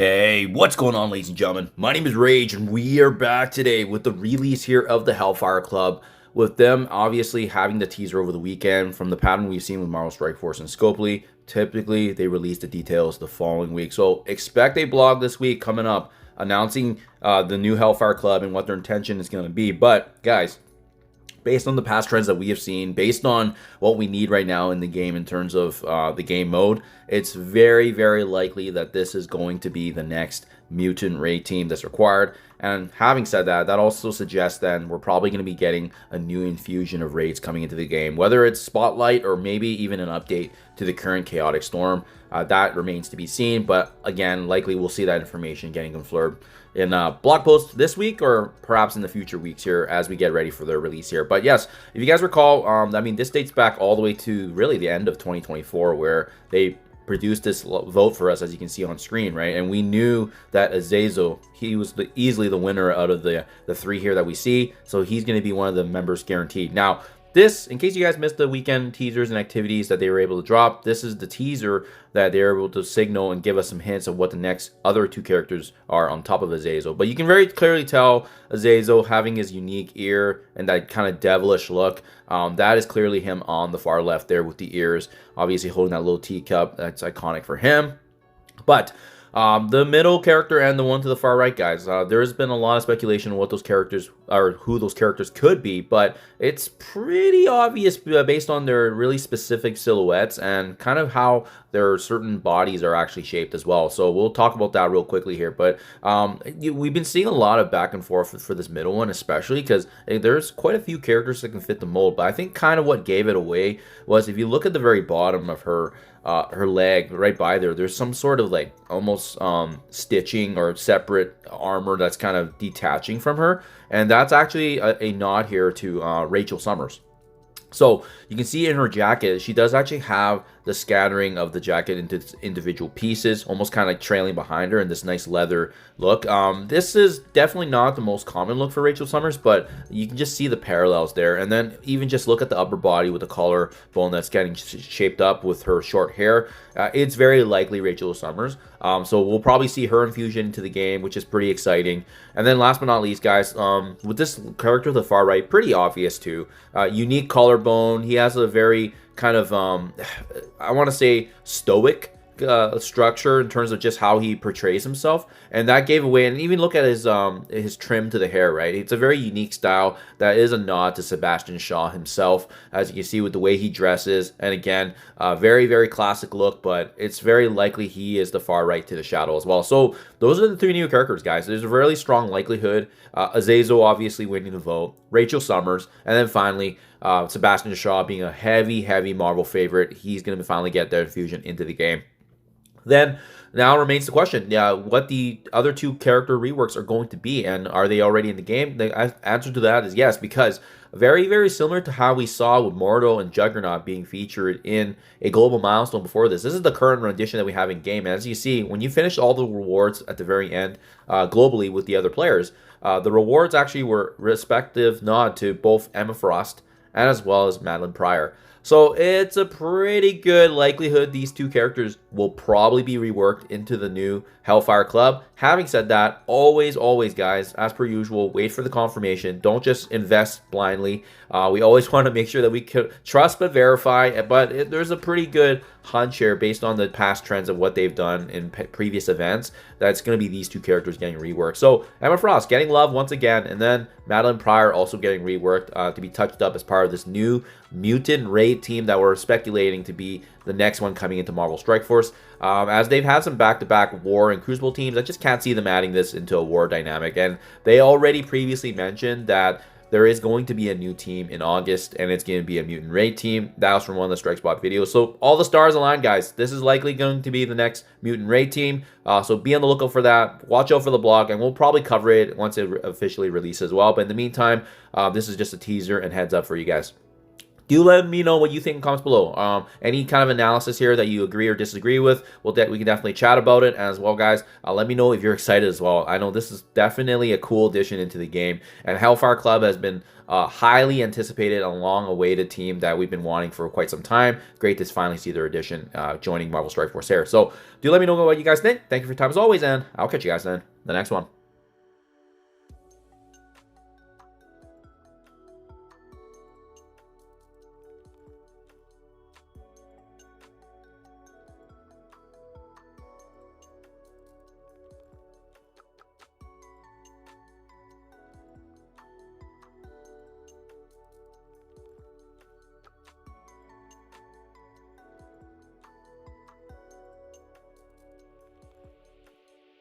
Hey, what's going on, ladies and gentlemen? My name is Rage, and we are back today with the release here of the Hellfire Club. With them obviously having the teaser over the weekend, from the pattern we've seen with Marvel Strike Force and Scopely, typically they release the details the following week. So expect a blog this week coming up announcing the new Hellfire Club and what their intention is going to be. But guys, based on the past trends that we have seen, based on what we need right now in the game in terms of the game mode, it's very, very likely that this is going to be the next mutant raid team that's required. And having said that, that also suggests then we're probably going to be getting a new infusion of raids coming into the game, whether it's Spotlight or maybe even an update to the current Chaotic Storm. That remains to be seen, but again, likely we'll see that information getting confirmed in blog posts this week or perhaps in the future weeks here as we get ready for their release here. But yes, if you guys recall, I mean, this dates back all the way to really the end of 2024, where they produced this vote for us, as you can see on screen, right? And we knew that Azazel, he was easily the winner out of the three here that we see, so he's going to be one of the members guaranteed. Now, this, in case you guys missed the weekend teasers and activities that they were able to drop, this is the teaser that they were able to signal and give us some hints of what the next other two characters are on top of Azazel. But you can very clearly tell Azazel having his unique ear and that kind of devilish look. That is clearly him on the far left there with the ears, obviously holding that little teacup. That's iconic for him. But the middle character and the one to the far right, guys, there has been a lot of speculation on what those characters or who those characters could be, but it's pretty obvious based on their really specific silhouettes and kind of how their certain bodies are actually shaped as well. So we'll talk about that real quickly here. But we've been seeing a lot of back and forth for this middle one, especially because there's quite a few characters that can fit the mold. But I think kind of what gave it away was, if you look at the very bottom of her leg right by there's some sort of like almost stitching or separate armor that's kind of detaching from her, and that's actually a nod here to Rachel Summers. So you can see in her jacket, she does actually have the scattering of the jacket into individual pieces, almost kind of like trailing behind her in this nice leather look. This is definitely not the most common look for Rachel Summers, but you can just see the parallels there. And then even just look at the upper body with the collarbone that's getting shaped up with her short hair. It's very likely Rachel Summers. So we'll probably see her infusion into the game, which is pretty exciting. And then last but not least, guys, with this character to the far right, pretty obvious too. Unique collarbone. He has a very kind of, I want to say, stoic structure in terms of just how he portrays himself, and that gave away. And even look at his trim to the hair, right? It's a very unique style that is a nod to Sebastian Shaw himself, as you can see with the way he dresses. And again, very, very classic look, but it's very likely he is the far right to the shadow as well. So those are the three new characters, guys. There's a really strong likelihood. Azazel obviously winning the vote, Rachel Summers, and then finally Sebastian Shaw being a heavy Marvel favorite. He's going to finally get their infusion into the game. Then now remains the question, what the other two character reworks are going to be, and are they already in the game? The answer to that is yes, because very, very similar to how we saw with Mordo and Juggernaut being featured in a global milestone before this. This is the current rendition that we have in game. And as you see, when you finish all the rewards at the very end globally with the other players, the rewards actually were respective nod to both Emma Frost and as well as Madeline Pryor. So it's a pretty good likelihood these two characters will probably be reworked into the new Hellfire Club. Having said that, always, guys, as per usual, wait for the confirmation. Don't just invest blindly. We always want to make sure that we can trust but verify. But there's a pretty good hunch here based on the past trends of what they've done in previous events that's going to be these two characters getting reworked. So Emma Frost getting love once again, and then Madeline Pryor also getting reworked to be touched up as part of this new mutant raid team that we're speculating to be the next one coming into Marvel Strike Force. As they've had some back-to-back War and Crucible teams, I just can't see them adding this into a War dynamic. And they already previously mentioned that there is going to be a new team in August, and it's going to be a mutant raid team. That was from one of the Strike Spot videos. So all the stars align, guys. This is likely going to be the next mutant raid team. So be on the lookout for that. Watch out for the blog, and we'll probably cover it once it officially releases as well. But in the meantime, this is just a teaser and heads up for you guys. do let me know what you think in comments below. Any kind of analysis here that you agree or disagree with, we can definitely chat about it as well, guys. Let me know if you're excited as well. I know this is definitely a cool addition into the game, and Hellfire Club has been highly anticipated and long-awaited team that we've been wanting for quite some time. Great to finally see their addition joining Marvel Strike Force here. So do let me know what you guys think. Thank you for your time as always, and I'll catch you guys then in the next one.